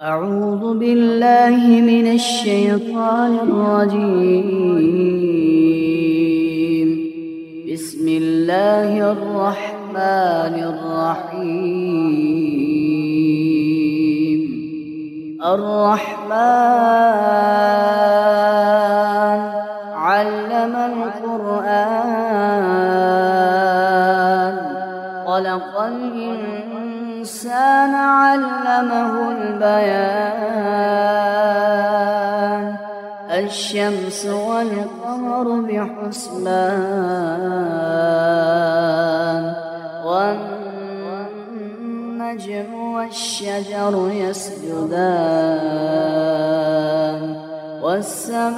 أعوذ بالله من الشيطان الرجيم. بسم الله الرحمن الرحيم. الرحمن علم القرآن خلق الإنسان علمه البيان الشمس والقمر بحسبان والنجم والشجر يسجدان والسماء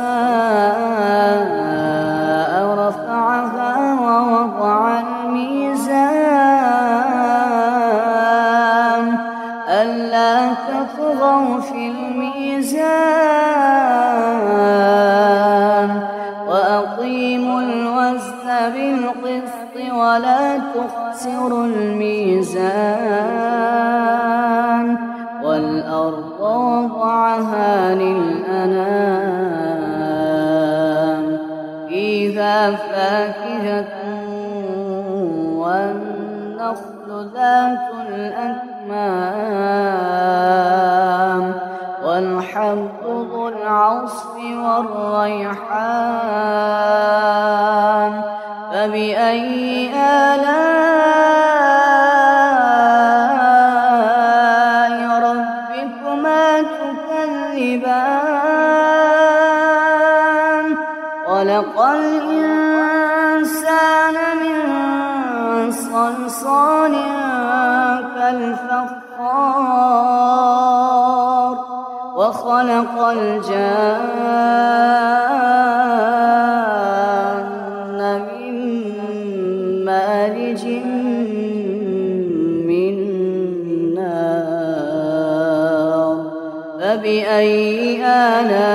رفعها ووضع الميزان ألا تطغوا في الميزان وأقيموا الوزن بالقسط ولا تخسروا الميزان والأرض وضعها للأنام فيها فاكهة والنخل ذات الأكمام والحب ذو العصف والريحان فبأي آلاء ربكما تكذبان خلق الإنسان من صلصال كالفخار وخلق الجان من مارج من نار فبأي آلاء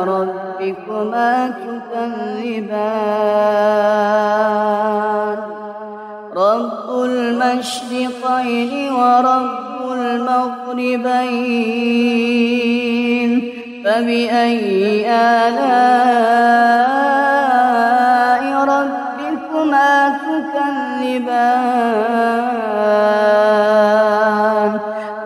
ربكما تكذبان رب المشرقين ورب المغربين فبأي آلاء ربكما تكذبان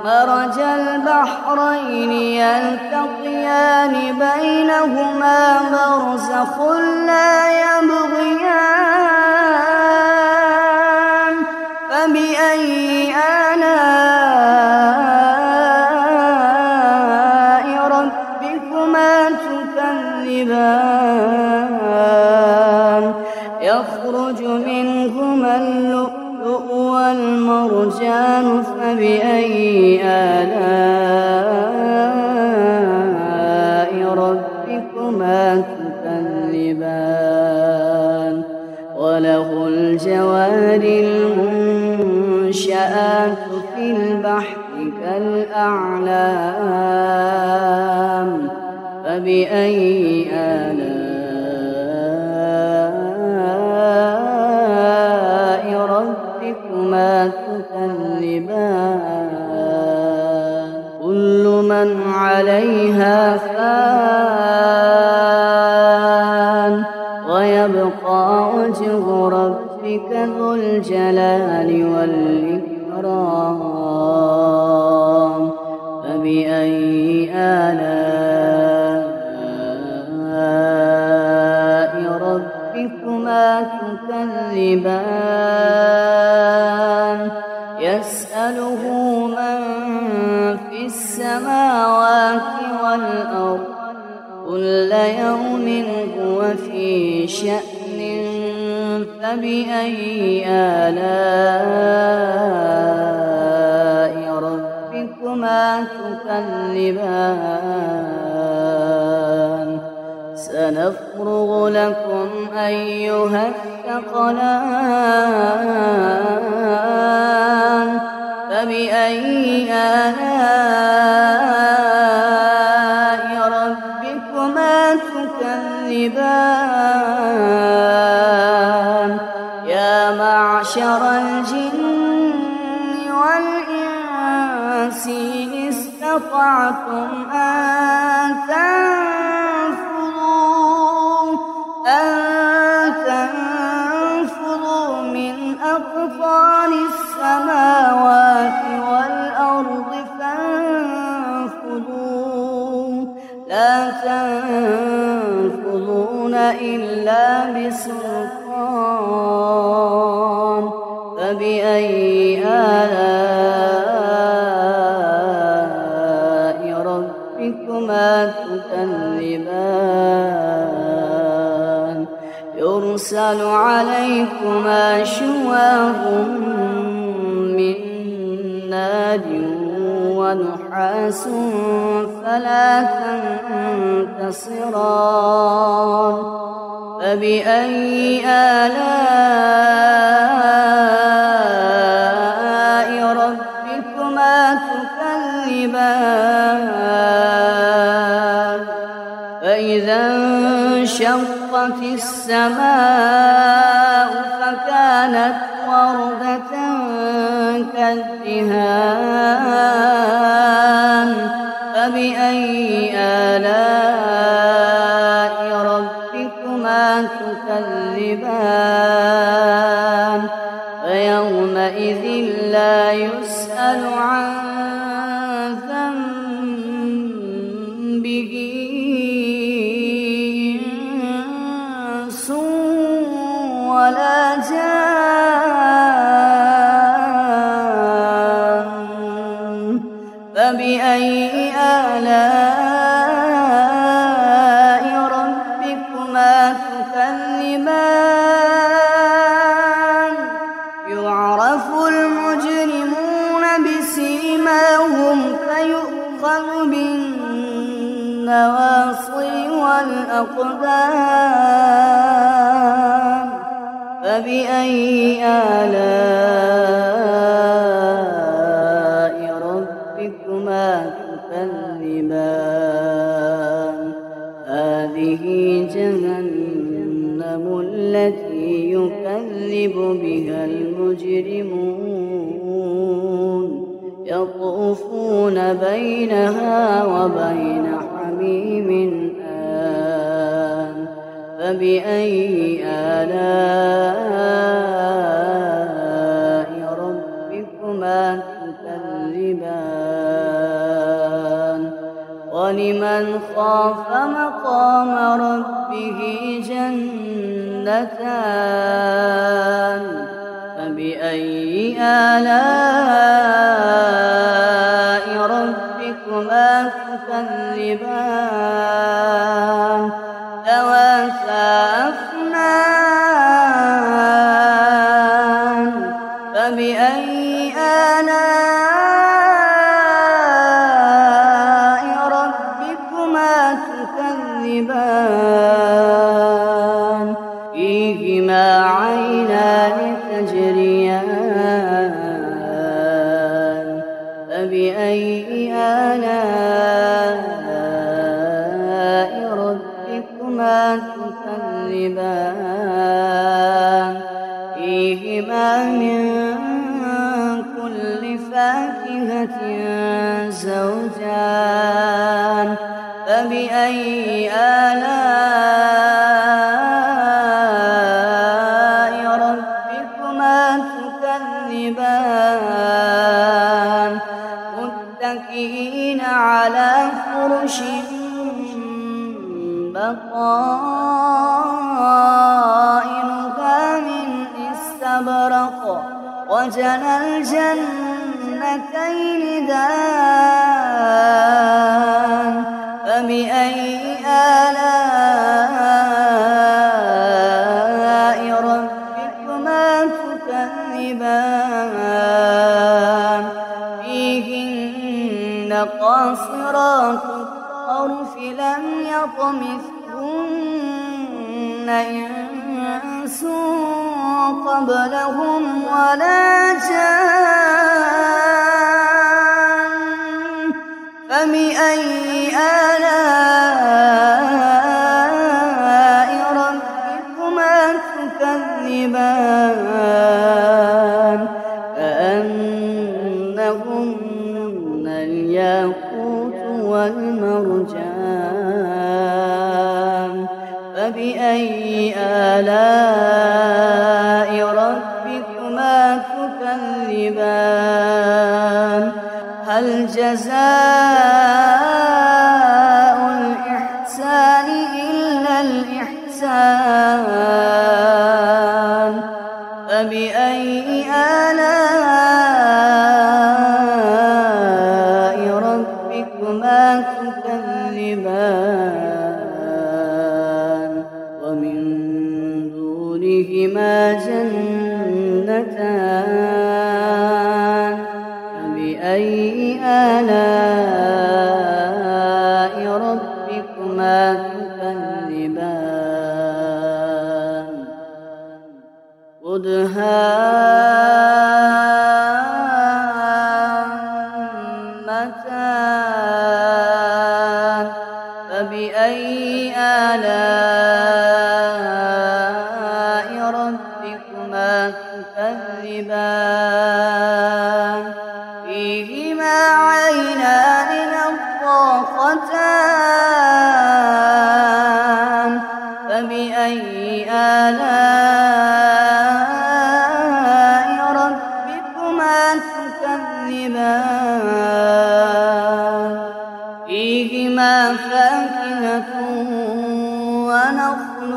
مرج البحرين يلتقيان بينهما برزخ لا يبغيان فبأي آلاء ربكما تكذبان يخرج منهما اللؤلؤ والمرجان فبأي آلاء ربكما تكذبان وله الجوار المنشآت في البحر كالأعلام فبأي آلاء ربكما تكذبان كل من عليها فان ويبقى وجه ربك ذو الجلال والإكرام فبأي آلاء ربكما تكذبان يسأله من في السماوات والأرض كل يوم هو في شأن فبأي آلاء ربكما تكذبان سنفرغ لكم أيها الثقلان فبأي آلاء ربكما تكذبان يا معشر الجن والإنس الشمس إن استطعتم أن تنفذوا من أقطار السماوات والأرض فانفذوا لا تنفذون إلا بسلطان فبأي آلاء ربكما تكذبان يرسل عليكما شواظ من نار ونحاس فلا تنتصران فبأي آلاء ربكما تكذبان فإذا انشقت السماء فكانت وردة كالدهان فبأي آلاء ربكما تكذبان فيومئذ لا يسأل عن ذنبه إنس ولا جان فبأي آلاء ربكما تكذبان يعرف المجرمون بسيماهم فيؤخذ بالنواصي والأقدام فبأي آلاء ربكما تكذبان هذه جهنم التي يكذب بها المجرمون يطوفون بينها وبين حميم آن فبأي آلاء ربكما تكذبان ولمن خاف مقام ربه جنتان فبأي آلاء ربكما تكذبان ذواتا أفنان فبأي آلاء ربكما تكذبان فيهما عينان تجريان فبأي آلاء ربكما تكذبان فيهما من كل فاكهة زوجان فبأي آلاء ربكما تكذبان متكئين على فرش بطائنها من استبرق وجنى الجنتين دان فبأي آلاء ربكما تكذبان فيهن قاصرات الطرف لم يطمثهن إنس قبلهم ولا جان فبأي آلاء ربكما تكذبان كأنهن الياقوت والمرجان فبأي آلاء ربكما تكذبان هل جزاء الإحسان إلا الإحسان فبأي آلاء ربكما تكذبان ومن دونهما جنتان فبأي آلاء ربكما تكذبان مدهامتان فبأي آلاء ربكما تكذبان فيهما عينان نضاختان فبأي آلاء ربكما تكذبان فيهما فاكهة ونخل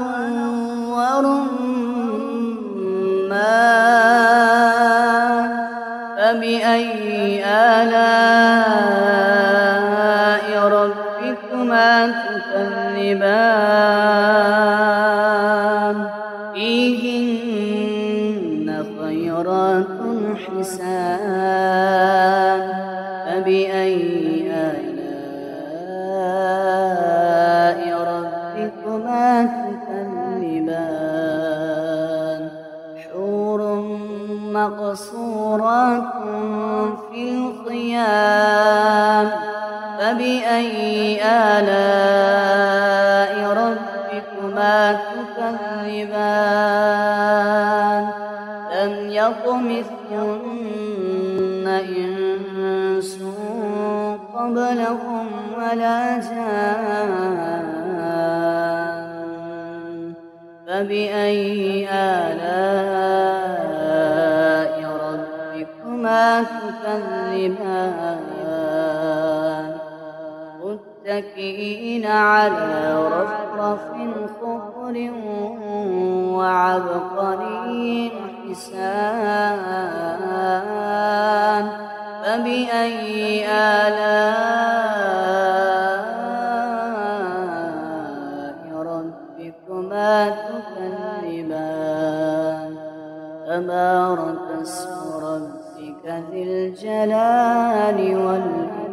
ورمان فبأي آلاء ربكما تكذبان فيهن خيرات حسان فبأي آلاء ربكما تكذبان حور مقصورات في الخيام فبأي آلاء ربكما تكذبان لم يطمثهن إنس قبلهم ولا جان فبأي آلاء ربكما تكذبان متكئين على رفرف خضر وعبقري حسان فبأي آلاء ربكما تكذبان تبارك اسم ربك ذي الجلال والإكرام